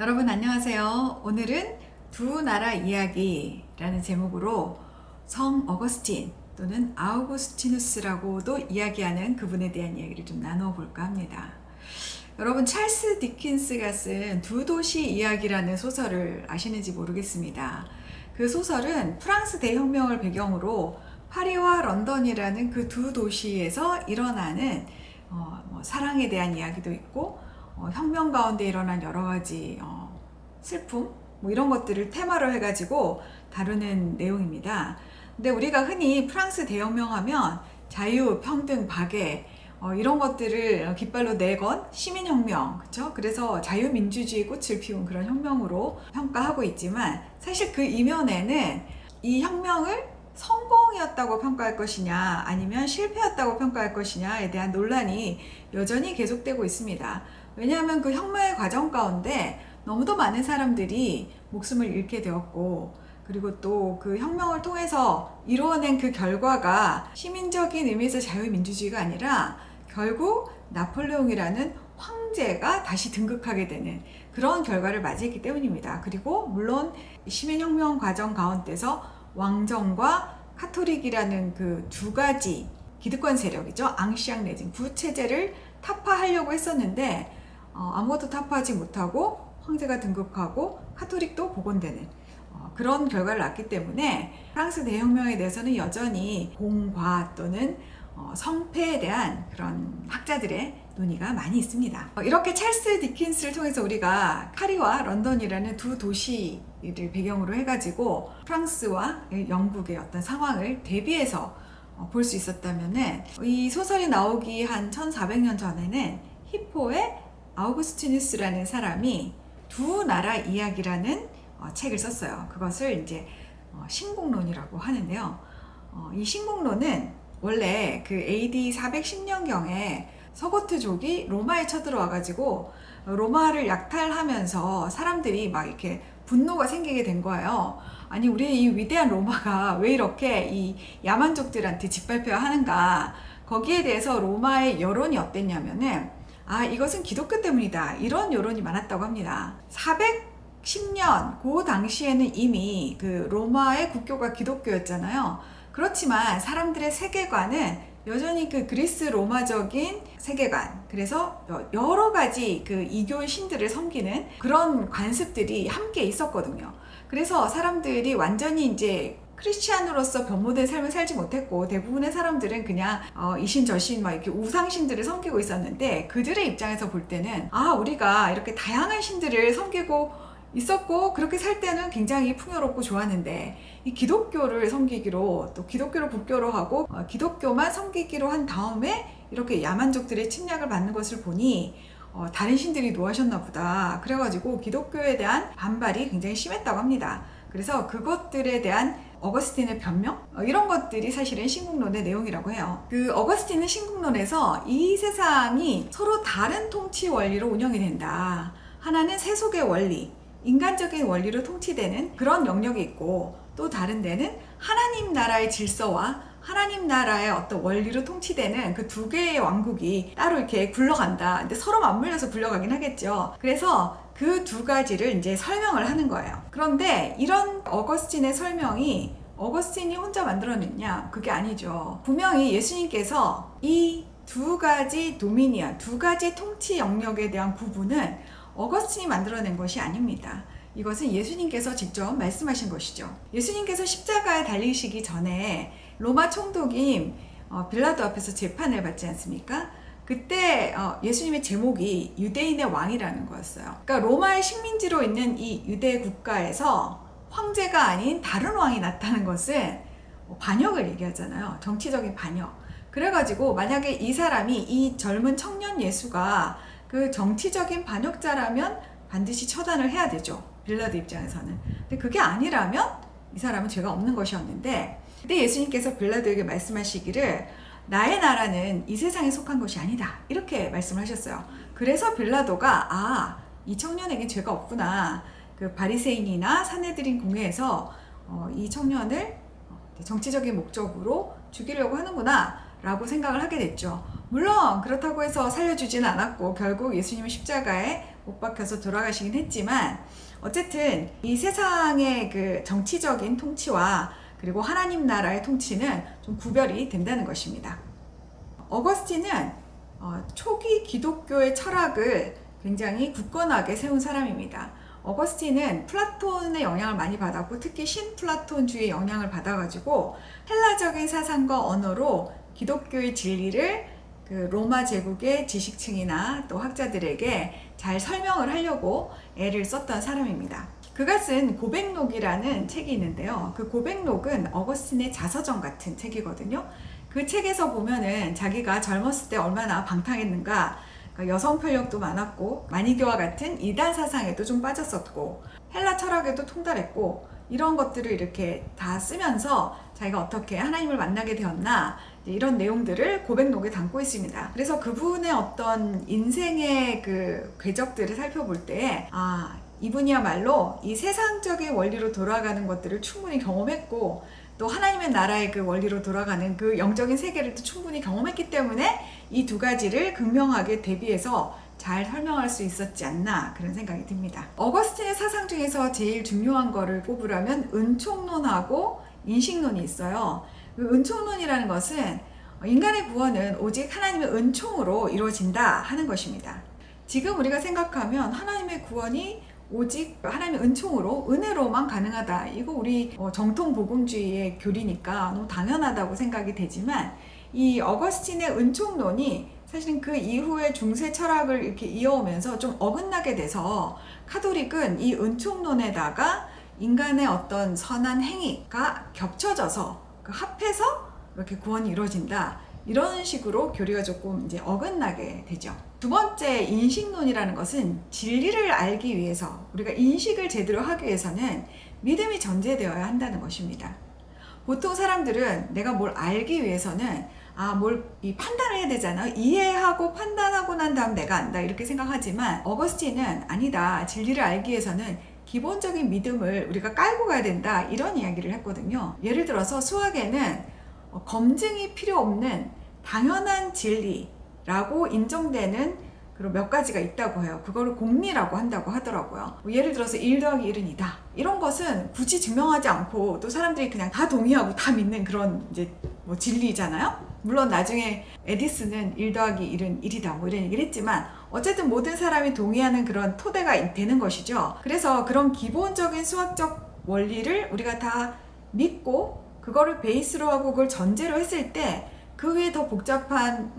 여러분 안녕하세요. 오늘은 두 나라 이야기라는 제목으로 성 어거스틴 또는 아우구스티누스라고도 이야기하는 그분에 대한 이야기를 좀 나누어 볼까 합니다. 여러분 찰스 디킨스가 쓴 두 도시 이야기라는 소설을 아시는지 모르겠습니다. 그 소설은 프랑스 대혁명을 배경으로 파리와 런던이라는 그 두 도시에서 일어나는 사랑에 대한 이야기도 있고 혁명 가운데 일어난 여러 가지 슬픔 이런 것들을 테마로 해가지고 다루는 내용입니다. 근데 우리가 흔히 프랑스 대혁명 하면 자유, 평등, 박애 이런 것들을 깃발로 내건 시민혁명, 그렇죠? 그래서 자유민주주의 꽃을 피운 그런 혁명으로 평가하고 있지만 사실 그 이면에는 이 혁명을 성공이었다고 평가할 것이냐 아니면 실패였다고 평가할 것이냐에 대한 논란이 여전히 계속되고 있습니다. 왜냐하면 그 혁명의 과정 가운데 너무도 많은 사람들이 목숨을 잃게 되었고, 그리고 또 그 혁명을 통해서 이루어낸 그 결과가 시민적인 의미에서 자유민주주의가 아니라 결국 나폴레옹이라는 황제가 다시 등극하게 되는 그런 결과를 맞이했기 때문입니다. 그리고 물론 시민혁명 과정 가운데서 왕정과 카톨릭이라는 그 두 가지 기득권 세력이죠. 앙시앙 레진 구체제를 타파하려고 했었는데 아무것도 타파하지 못하고 황제가 등극하고 카톨릭도 복원되는 그런 결과를 낳기 때문에 프랑스 대혁명에 대해서는 여전히 공과 또는 성패에 대한 그런 학자들의 논의가 많이 있습니다. 이렇게 찰스 디킨스를 통해서 우리가 파리와 런던이라는 두 도시를 배경으로 해가지고 프랑스와 영국의 어떤 상황을 대비해서 볼 수 있었다면은 이 소설이 나오기 한 1400년 전에는 히포의 아우구스티누스라는 사람이 두 나라 이야기라는 책을 썼어요. 그것을 이제 신국론이라고 하는데요. 이 신국론은 원래 그 AD 410년경에 서고트족이 로마에 쳐들어와 가지고 로마를 약탈하면서 사람들이 막 이렇게 분노가 생기게 된 거예요. 아니 우리의 이 위대한 로마가 왜 이렇게 이 야만족들한테 짓밟혀하는가. 거기에 대해서 로마의 여론이 어땠냐면은 이것은 기독교 때문이다, 이런 여론이 많았다고 합니다. 410년 그 당시에는 이미 그 로마의 국교가 기독교였잖아요. 그렇지만 사람들의 세계관은 여전히 그 그리스 로마적인 세계관, 그래서 여러 가지 그 이교 신들을 섬기는 그런 관습들이 함께 있었거든요. 그래서 사람들이 완전히 이제 크리스찬으로서 변모된 삶을 살지 못했고, 대부분의 사람들은 그냥 이신 저신 막 이렇게 우상신들을 섬기고 있었는데, 그들의 입장에서 볼 때는 우리가 이렇게 다양한 신들을 섬기고 있었고 그렇게 살 때는 굉장히 풍요롭고 좋았는데, 이 기독교를 섬기기로, 또 기독교를 국교로 하고 기독교만 섬기기로 한 다음에 이렇게 야만족들의 침략을 받는 것을 보니 다른 신들이 노하셨나 보다. 그래가지고 기독교에 대한 반발이 굉장히 심했다고 합니다. 그래서 그것들에 대한 어거스틴의 변명? 이런 것들이 사실은 신국론의 내용이라고 해요. 그 어거스틴은 신국론에서 이 세상이 서로 다른 통치 원리로 운영이 된다. 하나는 세속의 원리, 인간적인 원리로 통치되는 그런 영역이 있고, 또 다른 데는 하나님 나라의 질서와 하나님 나라의 어떤 원리로 통치되는 그 두 개의 왕국이 따로 이렇게 굴러간다. 근데 서로 맞물려서 굴러가긴 하겠죠. 그래서 그 두 가지를 이제 설명을 하는 거예요. 그런데 이런 어거스틴의 설명이 어거스틴이 혼자 만들어냈냐? 그게 아니죠. 분명히 예수님께서 이 두 가지 도미니언, 두 가지 통치 영역에 대한 구분은 어거스틴이 만들어낸 것이 아닙니다. 이것은 예수님께서 직접 말씀하신 것이죠. 예수님께서 십자가에 달리시기 전에 로마 총독인 빌라도 앞에서 재판을 받지 않습니까? 그때 예수님의 제목이 유대인의 왕이라는 거였어요. 그러니까 로마의 식민지로 있는 이 유대 국가에서 황제가 아닌 다른 왕이 났다는 것은 반역을 얘기하잖아요. 정치적인 반역. 그래가지고 만약에 이 사람이, 이 젊은 청년 예수가 그 정치적인 반역자라면 반드시 처단을 해야 되죠. 빌라도 입장에서는. 근데 그게 아니라면 이 사람은 죄가 없는 것이었는데, 근데 예수님께서 빌라도에게 말씀하시기를 나의 나라는 이 세상에 속한 것이 아니다, 이렇게 말씀하셨어요. 그래서 빌라도가 이 청년에겐 죄가 없구나, 그 바리새인이나 산헤드린 공회에서 이 청년을 정치적인 목적으로 죽이려고 하는구나 라고 생각을 하게 됐죠. 물론 그렇다고 해서 살려주지는 않았고 결국 예수님은 십자가에 못 박혀서 돌아가시긴 했지만 어쨌든 이 세상의 그 정치적인 통치와 그리고 하나님 나라의 통치는 좀 구별이 된다는 것입니다. 어거스틴은 초기 기독교의 철학을 굉장히 굳건하게 세운 사람입니다. 어거스틴은 플라톤의 영향을 많이 받았고 특히 신플라톤주의의 영향을 받아가지고 헬라적인 사상과 언어로 기독교의 진리를 그 로마 제국의 지식층이나 또 학자들에게 잘 설명을 하려고 애를 썼던 사람입니다. 그가 쓴 고백록이라는 책이 있는데요. 그 고백록은 어거스틴의 자서전 같은 책이거든요. 그 책에서 보면은 자기가 젊었을 때 얼마나 방탕했는가, 그러니까 여성 편력도 많았고 마니교와 같은 이단 사상에도 좀 빠졌었고 헬라 철학에도 통달했고 이런 것들을 이렇게 다 쓰면서 자기가 어떻게 하나님을 만나게 되었나 이런 내용들을 고백록에 담고 있습니다. 그래서 그분의 어떤 인생의 그 궤적들을 살펴볼 때 이분이야말로 이 세상적인 원리로 돌아가는 것들을 충분히 경험했고 또 하나님의 나라의 그 원리로 돌아가는 그 영적인 세계를 또 충분히 경험했기 때문에 이 두 가지를 극명하게 대비해서 잘 설명할 수 있었지 않나 그런 생각이 듭니다. 어거스틴의 사상 중에서 제일 중요한 거를 뽑으라면 은총론하고 인식론이 있어요. 그 은총론이라는 것은 인간의 구원은 오직 하나님의 은총으로 이루어진다 하는 것입니다. 지금 우리가 생각하면 하나님의 구원이 오직 하나님의 은총으로 은혜로만 가능하다. 이거 우리 정통 복음주의의 교리니까 너무 당연하다고 생각이 되지만 이 어거스틴의 은총론이 사실은 그 이후에 중세 철학을 이렇게 이어오면서 좀 어긋나게 돼서 카톨릭은 이 은총론에다가 인간의 어떤 선한 행위가 겹쳐져서 그 합해서 이렇게 구원이 이루어진다. 이런 식으로 교리가 조금 이제 어긋나게 되죠. 두 번째 인식론이라는 것은 진리를 알기 위해서 우리가 인식을 제대로 하기 위해서는 믿음이 전제되어야 한다는 것입니다. 보통 사람들은 내가 뭘 알기 위해서는 뭘 판단을 해야 되잖아. 이해하고 판단하고 난 다음 내가 안다 이렇게 생각하지만 어거스틴은 아니다. 진리를 알기 위해서는 기본적인 믿음을 우리가 깔고 가야 된다 이런 이야기를 했거든요. 예를 들어서 수학에는 검증이 필요 없는 당연한 진리라고 인정되는 그런 몇 가지가 있다고 해요. 그거를 공리라고 한다고 하더라고요. 예를 들어서 1 더하기 1은 2다. 이런 것은 굳이 증명하지 않고 또 사람들이 그냥 다 동의하고 다 믿는 그런 이제 진리잖아요. 물론 나중에 에디슨은 1 더하기 1은 1이다 뭐 이런 얘기를 했지만 어쨌든 모든 사람이 동의하는 그런 토대가 되는 것이죠. 그래서 그런 기본적인 수학적 원리를 우리가 다 믿고 그거를 베이스로 하고 그걸 전제로 했을 때 그 위에 더 복잡한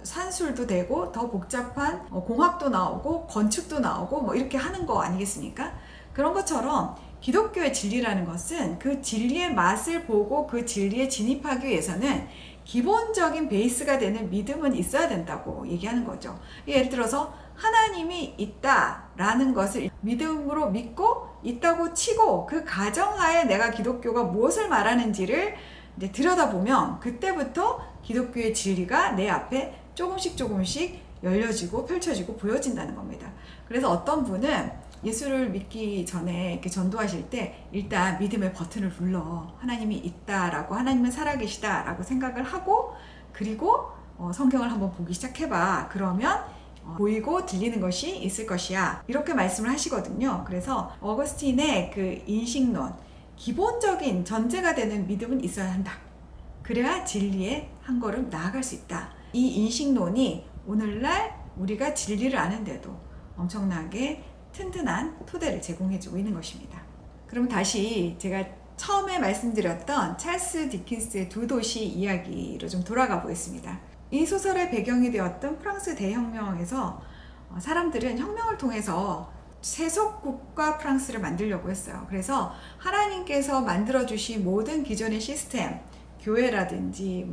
산술도 되고 더 복잡한 공학도 나오고 건축도 나오고 이렇게 하는 거 아니겠습니까? 그런 것처럼 기독교의 진리라는 것은 그 진리의 맛을 보고 그 진리에 진입하기 위해서는 기본적인 베이스가 되는 믿음은 있어야 된다고 얘기하는 거죠. 예를 들어서 하나님이 있다라는 것을 믿음으로 믿고 있다고 치고 그 가정하에 내가 기독교가 무엇을 말하는지를 이제 들여다보면 그때부터 기독교의 진리가 내 앞에 조금씩 열려지고 펼쳐지고 보여진다는 겁니다. 그래서 어떤 분은 예수를 믿기 전에 이렇게 전도하실 때 일단 믿음의 버튼을 눌러. 하나님이 있다라고, 하나님은 살아계시다라고 생각을 하고 그리고 성경을 한번 보기 시작해봐. 그러면 보이고 들리는 것이 있을 것이야. 이렇게 말씀을 하시거든요. 그래서 어거스틴의 그 인식론, 기본적인 전제가 되는 믿음은 있어야 한다. 그래야 진리에 한 걸음 나아갈 수 있다. 이 인식론이 오늘날 우리가 진리를 아는데도 엄청나게 튼튼한 토대를 제공해주고 있는 것입니다. 그럼 다시 제가 처음에 말씀드렸던 찰스 디킨스의 두 도시 이야기로 좀 돌아가 보겠습니다. 이 소설의 배경이 되었던 프랑스 대혁명에서 사람들은 혁명을 통해서 세속국가 프랑스를 만들려고 했어요. 그래서 하나님께서 만들어주신 모든 기존의 시스템, 교회라든지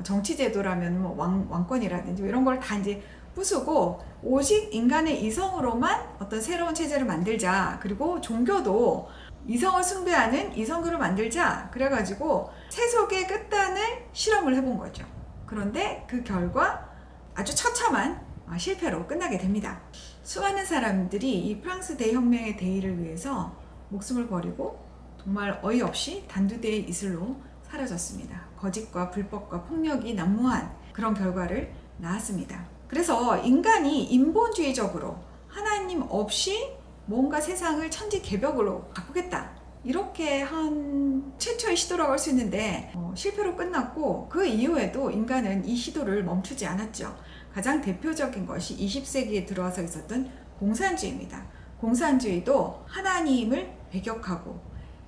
정치제도라면 왕권이라든지 이런 걸 다 이제 부수고 오직 인간의 이성으로만 어떤 새로운 체제를 만들자. 그리고 종교도 이성을 숭배하는 이성교를 만들자. 그래가지고 세속의 끝단을 실험을 해본 거죠. 그런데 그 결과 아주 처참한 실패로 끝나게 됩니다. 수많은 사람들이 이 프랑스 대혁명의 대의를 위해서 목숨을 버리고 정말 어이없이 단두대의 이슬로 사라졌습니다. 거짓과 불법과 폭력이 난무한 그런 결과를 낳았습니다. 그래서 인간이 인본주의적으로 하나님 없이 뭔가 세상을 천지개벽으로 바꾸겠다, 이렇게 한 최초의 시도라고 할 수 있는데 실패로 끝났고, 그 이후에도 인간은 이 시도를 멈추지 않았죠. 가장 대표적인 것이 20세기에 들어와서 있었던 공산주의입니다. 공산주의도 하나님을 배격하고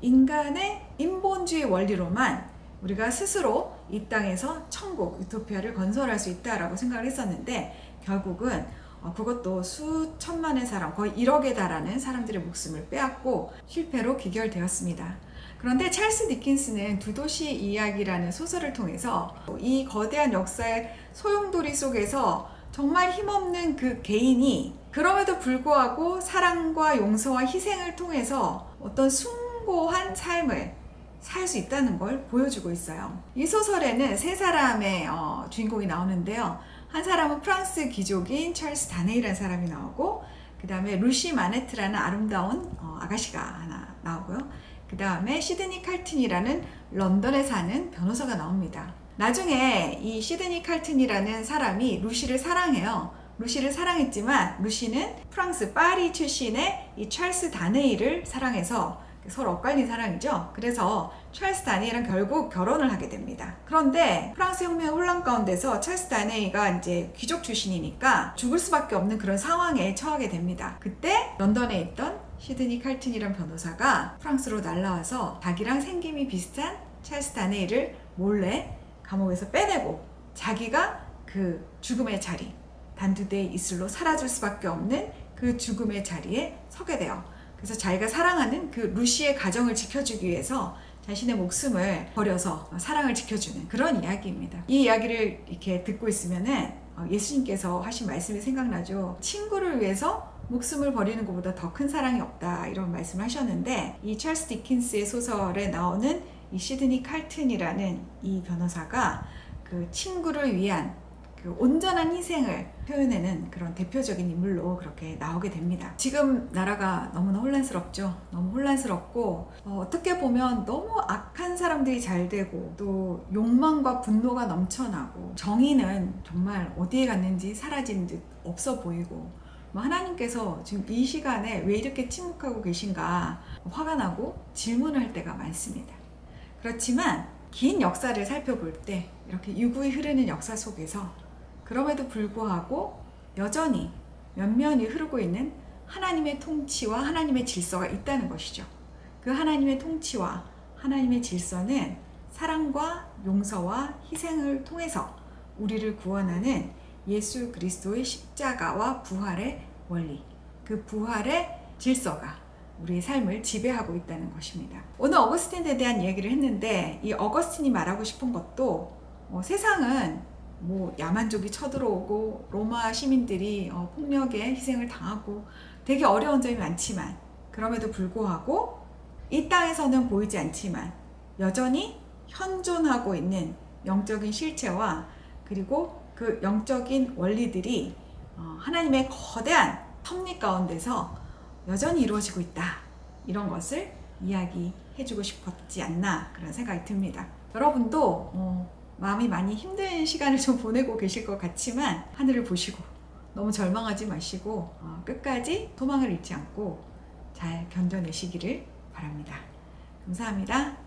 인간의 인본주의 원리로만 우리가 스스로 이 땅에서 천국, 유토피아를 건설할 수 있다라고 생각을 했었는데, 결국은 그것도 수천만의 사람, 거의 1억에 달하는 사람들의 목숨을 빼앗고 실패로 기결되었습니다. 그런데 찰스 디킨스는 두 도시 이야기라는 소설을 통해서 이 거대한 역사의 소용돌이 속에서 정말 힘없는 그 개인이 그럼에도 불구하고 사랑과 용서와 희생을 통해서 어떤 숭고한 삶을 살 수 있다는 걸 보여주고 있어요. 이 소설에는 세 사람의 주인공이 나오는데요. 한 사람은 프랑스 귀족인 찰스 다네이라는 사람이 나오고, 그 다음에 루시 마네트라는 아름다운 아가씨가 하나 나오고요. 그 다음에 시드니 칼튼이라는 런던에 사는 변호사가 나옵니다. 나중에 이 시드니 칼튼이라는 사람이 루시를 사랑해요. 루시를 사랑했지만 루시는 프랑스 파리 출신의 이 찰스 다네이를 사랑해서 서로 엇갈린 사랑이죠. 그래서 찰스 다네이랑 결국 결혼을 하게 됩니다. 그런데 프랑스 혁명의 혼란 가운데서 찰스 다네이가 이제 귀족 출신이니까 죽을 수밖에 없는 그런 상황에 처하게 됩니다. 그때 런던에 있던 시드니 칼튼이란 변호사가 프랑스로 날라와서 자기랑 생김이 비슷한 찰스 다네이를 몰래 감옥에서 빼내고 자기가 그 죽음의 자리, 단두대에 이슬로 사라질 수밖에 없는 그 죽음의 자리에 서게 돼요. 그래서 자기가 사랑하는 그 루시의 가정을 지켜주기 위해서 자신의 목숨을 버려서 사랑을 지켜주는 그런 이야기입니다. 이 이야기를 이렇게 듣고 있으면은 예수님께서 하신 말씀이 생각나죠. 친구를 위해서 목숨을 버리는 것보다 더 큰 사랑이 없다, 이런 말씀을 하셨는데, 이 찰스 디킨스의 소설에 나오는 이 시드니 칼튼이라는 이 변호사가 그 친구를 위한 그 온전한 희생을 표현하는 그런 대표적인 인물로 그렇게 나오게 됩니다. 지금 나라가 너무나 혼란스럽죠. 너무 혼란스럽고 어떻게 보면 너무 악한 사람들이 잘 되고, 또 욕망과 분노가 넘쳐나고, 정의는 정말 어디에 갔는지 사라진 듯 없어 보이고, 하나님께서 지금 이 시간에 왜 이렇게 침묵하고 계신가 화가 나고 질문을 할 때가 많습니다. 그렇지만 긴 역사를 살펴볼 때 이렇게 유구히 흐르는 역사 속에서 그럼에도 불구하고 여전히 면면이 흐르고 있는 하나님의 통치와 하나님의 질서가 있다는 것이죠. 그 하나님의 통치와 하나님의 질서는 사랑과 용서와 희생을 통해서 우리를 구원하는 예수 그리스도의 십자가와 부활의 원리, 그 부활의 질서가 우리의 삶을 지배하고 있다는 것입니다. 오늘 어거스틴에 대한 얘기를 했는데, 이 어거스틴이 말하고 싶은 것도 세상은 야만족이 쳐들어오고 로마 시민들이 폭력에 희생을 당하고 되게 어려운 점이 많지만, 그럼에도 불구하고 이 땅에서는 보이지 않지만 여전히 현존하고 있는 영적인 실체와 그리고 그 영적인 원리들이 하나님의 거대한 섭리 가운데서 여전히 이루어지고 있다, 이런 것을 이야기해주고 싶었지 않나, 그런 생각이 듭니다. 여러분도 마음이 많이 힘든 시간을 좀 보내고 계실 것 같지만 하늘을 보시고 너무 절망하지 마시고 끝까지 소망을 잃지 않고 잘 견뎌내시기를 바랍니다. 감사합니다.